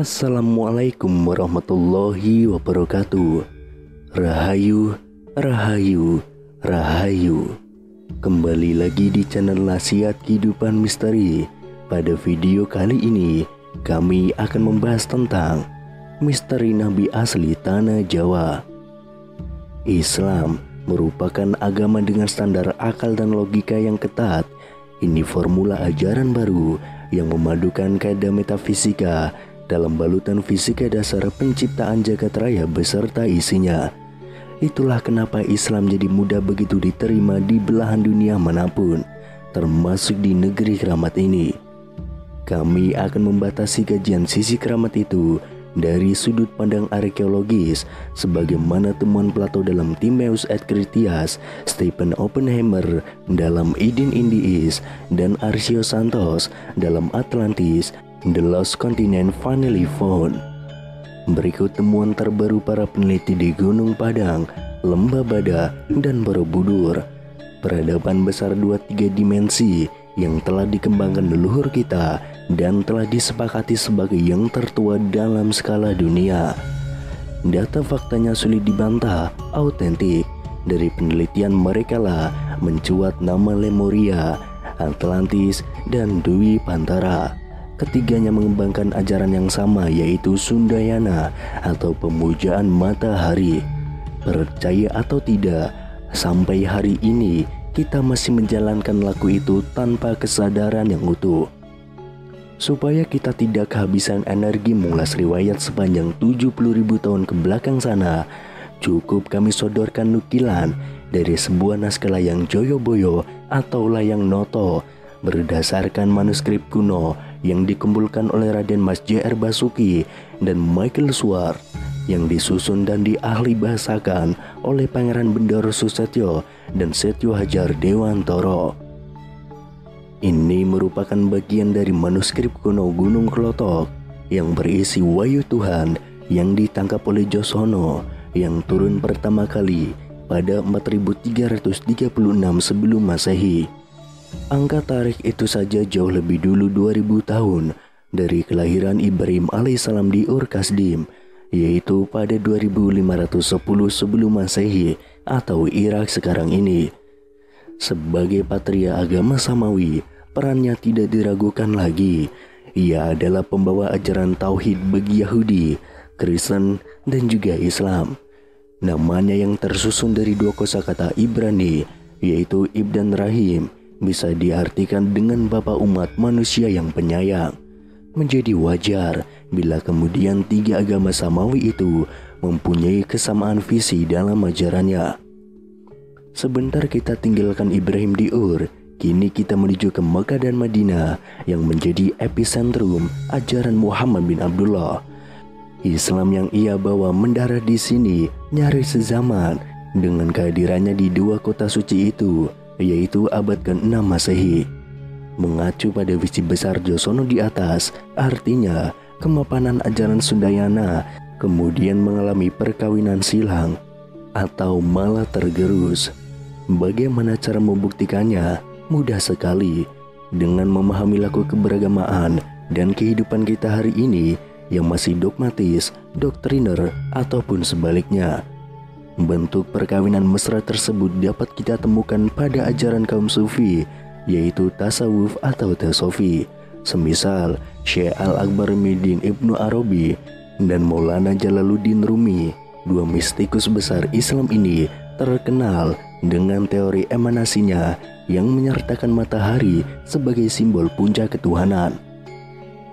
Assalamualaikum warahmatullahi wabarakatuh. Rahayu, rahayu, rahayu. Kembali lagi di channel Nasihat Kehidupan Misteri. Pada video kali ini kami akan membahas tentang misteri Nabi asli Tanah Jawa. Islam merupakan agama dengan standar akal dan logika yang ketat. Ini formula ajaran baru yang memadukan kaidah metafisika dalam balutan fisika dasar penciptaan jagat raya beserta isinya. Itulah kenapa Islam jadi mudah begitu diterima di belahan dunia manapun, termasuk di negeri keramat ini. Kami akan membatasi kajian sisi keramat itu dari sudut pandang arkeologis, sebagaimana temuan Plato dalam Timaeus et Critias, Stephen Oppenheimer dalam Eden in the East, dan Arcio Santos dalam Atlantis, The Lost Continent Finally Found. Berikut temuan terbaru para peneliti di Gunung Padang, Lembah Bada, dan Borobudur. Peradaban besar 2-3 dimensi yang telah dikembangkan leluhur kita dan telah disepakati sebagai yang tertua dalam skala dunia. Data faktanya sulit dibantah, autentik. Dari penelitian mereka lah mencuat nama Lemuria, Atlantis, dan Dwi Pantara. Ketiganya mengembangkan ajaran yang sama, yaitu Sundayana atau pemujaan matahari. Percaya atau tidak, sampai hari ini kita masih menjalankan laku itu tanpa kesadaran yang utuh. Supaya kita tidak kehabisan energi mengulas riwayat sepanjang 70.000 tahun ke belakang sana, cukup kami sodorkan nukilan dari sebuah naskah Layang Joyoboyo atau Layang Noto berdasarkan manuskrip kuno yang dikumpulkan oleh Raden Mas J.R. Basuki dan Michael Swart, yang disusun dan diahli bahasakan oleh Pangeran Bendoro Susetyo dan Setyo Hajar Dewantoro. Ini merupakan bagian dari manuskrip kuno Gunung Klotok yang berisi wahyu Tuhan yang ditangkap oleh Josono yang turun pertama kali pada 4336 sebelum Masehi. Angka tarikh itu saja jauh lebih dulu 2000 tahun dari kelahiran Ibrahim alaihissalam di Ur Kasdim, yaitu pada 2510 sebelum Masehi atau Irak sekarang ini. Sebagai patria agama Samawi, perannya tidak diragukan lagi. Ia adalah pembawa ajaran tauhid bagi Yahudi, Kristen, dan juga Islam. Namanya yang tersusun dari dua kosakata Ibrani, yaitu Ibn Rahim, bisa diartikan dengan Bapa umat manusia yang penyayang. Menjadi wajar bila kemudian tiga agama Samawi itu mempunyai kesamaan visi dalam ajarannya. Sebentar kita tinggalkan Ibrahim di Ur, kini kita menuju ke Mekah dan Madinah yang menjadi epicentrum ajaran Muhammad bin Abdullah. Islam yang ia bawa mendarat di sini nyaris sezaman dengan kehadirannya di dua kota suci itu, yaitu abad ke-6 Masehi. Mengacu pada visi besar Josono di atas, artinya kemapanan ajaran Sundayana kemudian mengalami perkawinan silang atau malah tergerus. Bagaimana cara membuktikannya? Mudah sekali, dengan memahami laku keberagamaan dan kehidupan kita hari ini yang masih dogmatis, doktriner, ataupun sebaliknya. Bentuk perkawinan mesra tersebut dapat kita temukan pada ajaran kaum sufi, yaitu tasawuf atau tasofi. Semisal Syekh Al-Akbar Midin Ibnu Arabi dan Maulana Jalaluddin Rumi. Dua mistikus besar Islam ini terkenal dengan teori emanasinya yang menyertakan matahari sebagai simbol puncak ketuhanan.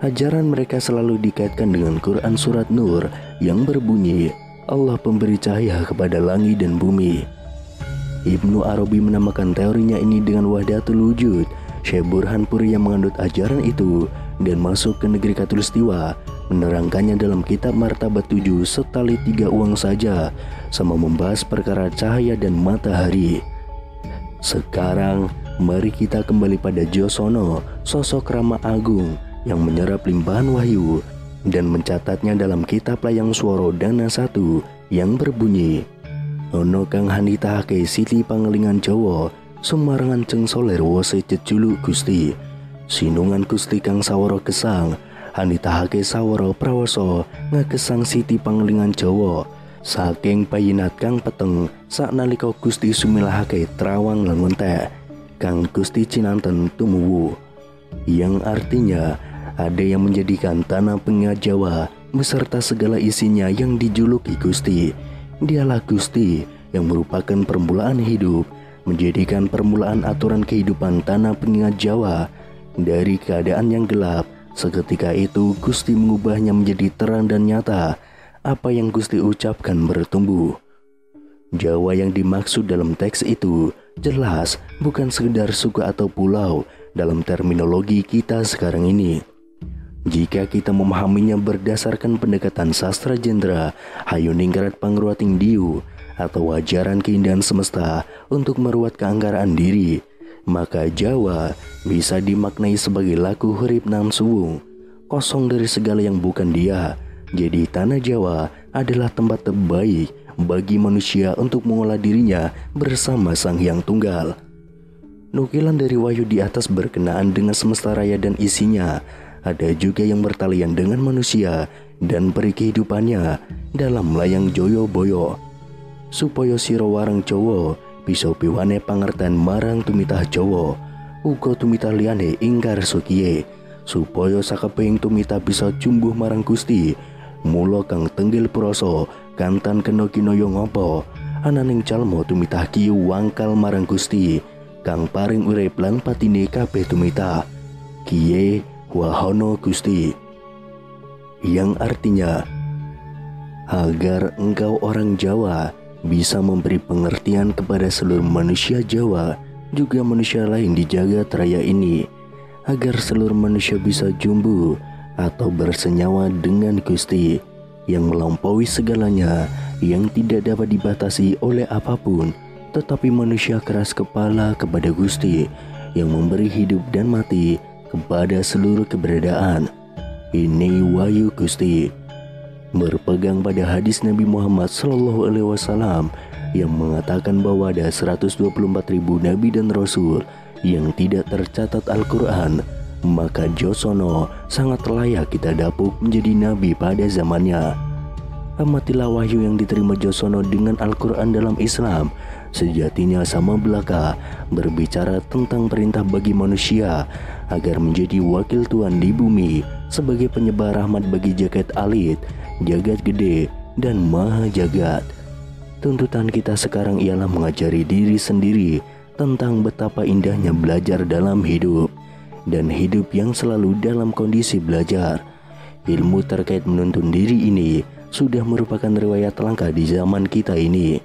Ajaran mereka selalu dikaitkan dengan Quran Surat Nur yang berbunyi, Allah pemberi cahaya kepada langit dan bumi. Ibnu Arabi menamakan teorinya ini dengan Wahdatul Wujud. Syekh Burhanpuri yang menganut ajaran itu dan masuk ke negeri Katulistiwa menerangkannya dalam kitab Martabat 7 setali 3 uang saja, sama membahas perkara cahaya dan matahari. Sekarang mari kita kembali pada Josono, sosok Rama Agung yang menyerap limpahan wahyu dan mencatatnya dalam kitab Layang Swara Dana 1 yang berbunyi, Ono kang handitahake sili pangelingan Jawa, sumarangan ceng soler wose ceculu Gusti, sinungan Gusti kang sawara gesang, hanitahake sawara prawoso ngakesang Siti Panglingan Jawa saking payinat kang peteng saknalika Gusti sumilahake trawang lan wentek kang Gusti cinanten tumuwu, yang artinya ada yang menjadikan tanah pengingat Jawa beserta segala isinya yang dijuluki Gusti. Dialah Gusti yang merupakan permulaan hidup, menjadikan permulaan aturan kehidupan tanah pengingat Jawa dari keadaan yang gelap. Seketika itu Gusti mengubahnya menjadi terang dan nyata. Apa yang Gusti ucapkan bertumbuh. Jawa yang dimaksud dalam teks itu jelas bukan sekedar suku atau pulau dalam terminologi kita sekarang ini. Jika kita memahaminya berdasarkan pendekatan sastra jendra hayu ningkarat pangruating diu atau ajaran keindahan semesta untuk meruat keanggaraan diri, maka Jawa bisa dimaknai sebagai laku hurip nan suwung, kosong dari segala yang bukan dia. Jadi tanah Jawa adalah tempat terbaik bagi manusia untuk mengolah dirinya bersama Sang Hyang Tunggal. Nukilan dari wahyu di atas berkenaan dengan semesta raya dan isinya. Ada juga yang bertalian dengan manusia dan peri kehidupannya dalam layang Joyo Boyo. Supaya sira warang Jawa bisa piwane pangerten marang tumitah Jawa, uga tumitah liyane ingkar sukiye, supaya sakeping tumitah bisa jumbuh marang Gusti. Mula kang tenggil proso kantan kena kinaya ngapa, ananing calmo tumitah kiyu wangkal marang Gusti kang paring urip lan patine kabeh tumitah. Kiye wahono Gusti, yang artinya agar engkau orang Jawa bisa memberi pengertian kepada seluruh manusia Jawa, juga manusia lain di jagat raya ini, agar seluruh manusia bisa jumbu atau bersenyawa dengan Gusti yang melampaui segalanya, yang tidak dapat dibatasi oleh apapun. Tetapi manusia keras kepala kepada Gusti yang memberi hidup dan mati kepada seluruh keberadaan. Ini wahyu Gusti. Berpegang pada hadis Nabi Muhammad SAW yang mengatakan bahwa ada 124.000 nabi dan rasul yang tidak tercatat Al-Quran, maka Josono sangat layak kita dapuk menjadi nabi pada zamannya. Amatilah wahyu yang diterima Josono dengan Al-Quran dalam Islam. Sejatinya sama belaka berbicara tentang perintah bagi manusia agar menjadi wakil Tuhan di bumi sebagai penyebar rahmat bagi jagat alit, jagat gede, dan maha jagat. Tuntutan kita sekarang ialah mengajari diri sendiri tentang betapa indahnya belajar dalam hidup, dan hidup yang selalu dalam kondisi belajar. Ilmu terkait menuntun diri ini sudah merupakan riwayat langka di zaman kita ini.